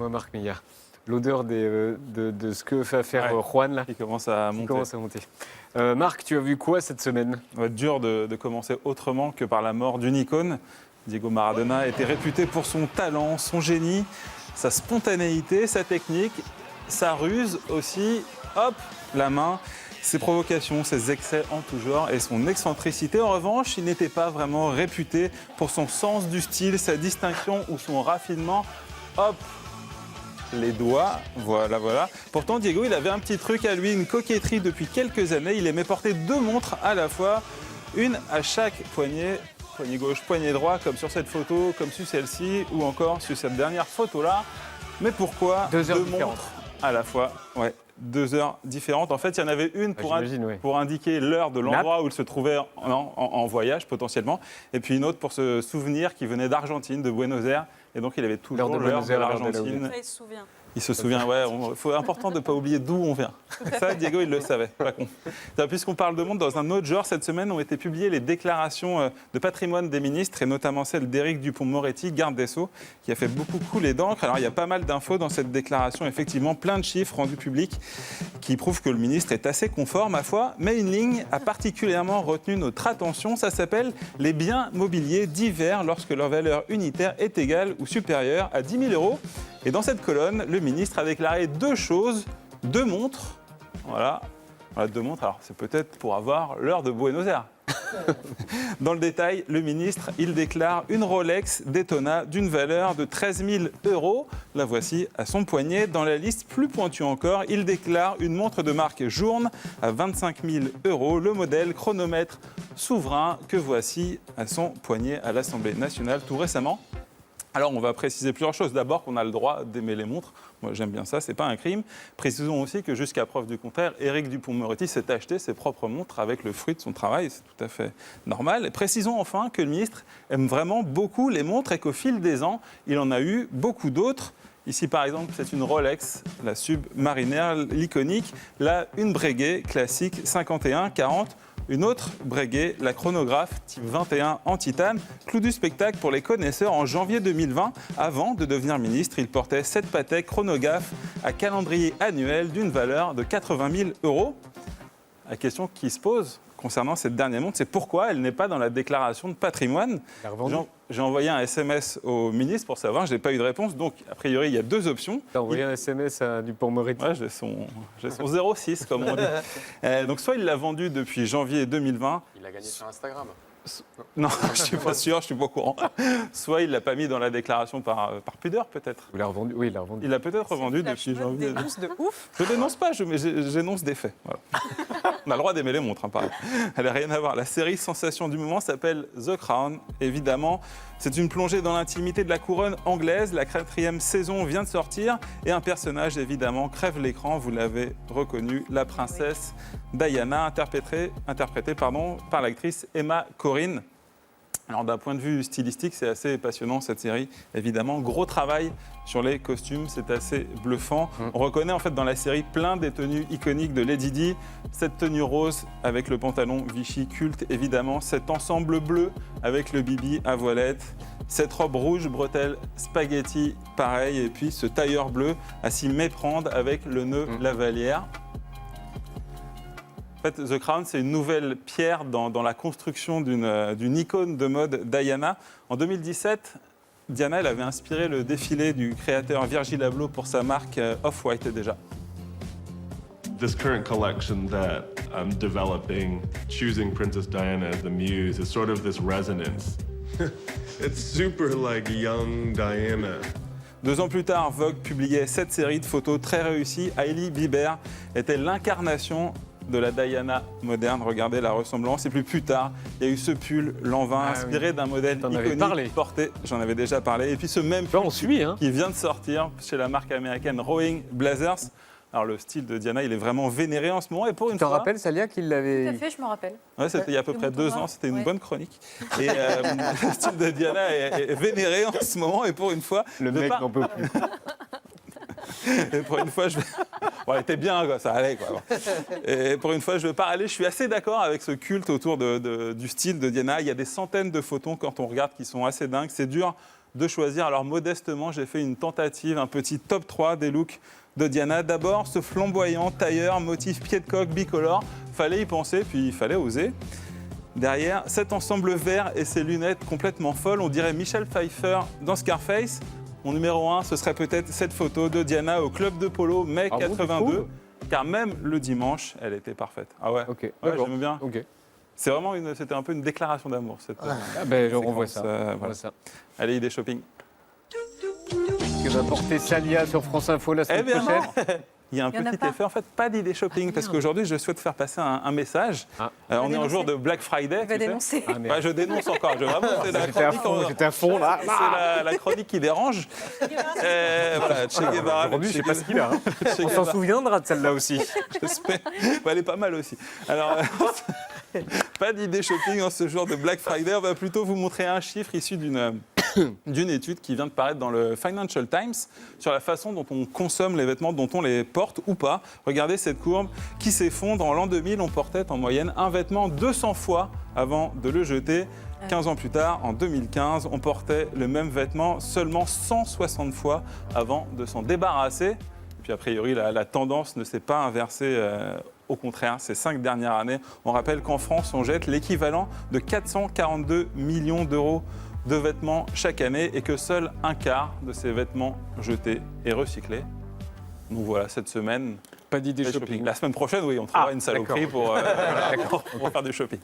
Excuse-moi Marc, mais il y a l'odeur de ce que fait faire Juan là. Qui commence à monter. Marc, tu as vu quoi cette semaine? Ça va être dur de commencer autrement que par la mort d'une icône. Diego Maradona était réputé pour son talent, son génie, sa spontanéité, sa technique, sa ruse aussi, hop, la main, ses provocations, ses excès en tout genre et son excentricité. En revanche, il n'était pas vraiment réputé pour son sens du style, sa distinction ou son raffinement. Hop, les doigts, voilà. Pourtant, Diego, il avait un petit truc à lui, une coquetterie depuis quelques années. Il aimait porter 2 montres à la fois, une à chaque poignet. Poignet gauche, poignet droit, comme sur cette photo, comme sur celle-ci, ou encore sur cette dernière photo-là. Mais pourquoi 2 heures montres à la fois? 2 heures différentes. En fait, il y en avait une pour indiquer l'heure de l'endroit où il se trouvait en voyage, potentiellement, et puis une autre pour se souvenir qu'il venait d'Argentine, de Buenos Aires, et donc il avait toujours l'heure de l'Argentine. Il se souvient. Il se souvient, c'est important de ne pas oublier d'où on vient. Ça, Diego, il le savait, pas con. Puisqu'on parle de montre, dans un autre genre, cette semaine ont été publiées les déclarations de patrimoine des ministres, et notamment celle d'Éric Dupond-Moretti, garde des Sceaux, qui a fait beaucoup couler d'encre. Alors, il y a pas mal d'infos dans cette déclaration, effectivement, plein de chiffres rendus publics qui prouvent que le ministre est assez confort, ma foi. Mais une ligne a particulièrement retenu notre attention, ça s'appelle les biens mobiliers divers lorsque leur valeur unitaire est égale ou supérieure à 10 000 euros. Et dans cette colonne, le ministre a déclaré 2 choses, 2 montres. Voilà 2 montres. Alors, c'est peut-être pour avoir l'heure de Buenos Aires. Dans le détail, le ministre, il déclare une Rolex Daytona d'une valeur de 13 000 euros. La voici à son poignet. Dans la liste plus pointue encore, il déclare une montre de marque Journe à 25 000 euros. Le modèle chronomètre souverain que voici à son poignet à l'Assemblée nationale tout récemment. Alors, on va préciser plusieurs choses. D'abord, qu'on a le droit d'aimer les montres. Moi, j'aime bien ça, c'est pas un crime. Précisons aussi que jusqu'à preuve du contraire, Éric Dupond-Moretti s'est acheté ses propres montres avec le fruit de son travail. C'est tout à fait normal. Et précisons enfin que le ministre aime vraiment beaucoup les montres et qu'au fil des ans, il en a eu beaucoup d'autres. Ici, par exemple, c'est une Rolex, la Submariner, l'iconique. Là, une Breguet classique 51-40. Une autre Breguet, la chronographe type 21 en titane. Clou du spectacle pour les connaisseurs, en janvier 2020, avant de devenir ministre, il portait cette Patek chronographe à calendrier annuel d'une valeur de 80 000 euros. La question qui se pose concernant cette dernière montre, c'est pourquoi elle n'est pas dans la déclaration de patrimoine. J'ai envoyé un SMS au ministre pour savoir, je n'ai pas eu de réponse, donc a priori il y a 2 options. Tu as envoyé un SMS à Dupond-Moretti? Ouais, j'ai son 06 comme on dit. Donc soit il l'a vendu depuis janvier 2020. Il a gagné sur Instagram. Non, je ne suis pas sûr, je ne suis pas au courant. Soit il ne l'a pas mis dans la déclaration par pudeur, peut-être. Il l'a revendu. Oui, il l'a revendu. Il l'a peut-être revendu depuis janvier. Dénonce de ouf. Je ne dénonce pas, j'énonce des faits. Voilà. On a le droit d'aimer les montres, pareil. Elle n'a rien à voir. La série sensation du moment s'appelle The Crown, évidemment. C'est une plongée dans l'intimité de la couronne anglaise. La 4e saison vient de sortir et un personnage, évidemment, crève l'écran. Vous l'avez reconnu, la princesse Diana, interprétée par l'actrice Emma Corrin. Alors d'un point de vue stylistique, c'est assez passionnant cette série. Évidemment, gros travail sur les costumes, c'est assez bluffant. On reconnaît en fait dans la série plein des tenues iconiques de Lady Di. Cette tenue rose avec le pantalon Vichy culte, évidemment. Cet ensemble bleu avec le bibi à voilette. Cette robe rouge, bretelle spaghetti, pareil. Et puis ce tailleur bleu à s'y méprendre avec le nœud lavalière. En fait, The Crown, c'est une nouvelle pierre dans la construction d'une icône de mode Diana. En 2017, Diana elle avait inspiré le défilé du créateur Virgil Abloh pour sa marque Off-White déjà. This current collection that I'm developing, choosing Princess Diana as the muse, is sort of this resonance. It's super like young Diana. 2 ans plus tard, Vogue publiait cette série de photos très réussies. Hailey Bieber était l'incarnation de la Diana moderne. Regardez la ressemblance. Et puis plus tard, il y a eu ce pull Lanvin inspiré d'un modèle iconique porté. J'en avais déjà parlé. Et puis ce même pull qui vient de sortir chez la marque américaine Rowing Blazers. Alors le style de Diana, il est vraiment vénéré en ce moment. Et pour une fois, tu te rappelles, Salia, qu'il l'avait... Tout à fait, je me rappelle. Ouais, c'était il y a à peu près 2 ans. C'était une bonne chronique. Et le style de Diana est vénéré en ce moment. Et pour une fois, le mec n'en peut plus. Et pour une fois, bon, elle était bien, quoi, ça allait. Quoi. Et pour une fois, je ne veux pas aller. Je suis assez d'accord avec ce culte autour du style de Diana. Il y a des centaines de photos quand on regarde qui sont assez dingues. C'est dur de choisir. Alors modestement, j'ai fait une tentative, un petit top 3 des looks de Diana. D'abord, ce flamboyant tailleur, motif pied de coq bicolore. Fallait y penser, puis il fallait oser. Derrière, cet ensemble vert et ses lunettes complètement folles, on dirait Michelle Pfeiffer dans Scarface. Mon numéro 1, ce serait peut-être cette photo de Diana au club de polo, mai Ah bon, tu 82. trouves Car même le dimanche, elle était parfaite. Ah ouais, Ok, ouais, d'accord. j'aime bien. Ok. C'est vraiment c'était un peu une déclaration d'amour. Cette, Ah ben, on voit ça. séquence, On voilà. voit ça. Allez, idée shopping. Que va porter Salia sur France Info la Eh semaine bien prochaine non. Il y a un Il y en a petit pas. effet, en fait, pas d'idée shopping, parce qu'aujourd'hui, je souhaite faire passer un message. Ah. On est dénoncer. en jour de Black Friday. Tu vas tu sais. dénoncer. Ah, merde. Ouais, je dénonce encore. C'est la J'étais à chronique, fond, j'étais à fond là. c'est la chronique qui dérange. Voilà, Che Guevara. Aujourd'hui, je sais pas ce qu'il a. hein. Che On s'en Guevara, souviendra de celle-là aussi. j'espère. Bah, elle est pas mal aussi. Alors, pas d'idée shopping en ce jour de Black Friday. On va plutôt vous montrer un chiffre issu d'une étude qui vient de paraître dans le Financial Times sur la façon dont on consomme les vêtements, dont on les porte ou pas. Regardez cette courbe qui s'effondre. En l'an 2000, on portait en moyenne un vêtement 200 fois avant de le jeter. 15 ans plus tard, en 2015, on portait le même vêtement seulement 160 fois avant de s'en débarrasser. Et puis a priori, la tendance ne s'est pas inversée. Au contraire, ces 5 dernières années, on rappelle qu'en France, on jette l'équivalent de 442 millions d'euros de vêtements chaque année et que seul un quart de ces vêtements jetés est recyclé. Donc voilà, cette semaine, Pas d'idée shopping. shopping. La semaine prochaine, oui, on trouvera Ah, une saloperie d'accord. pour faire du shopping.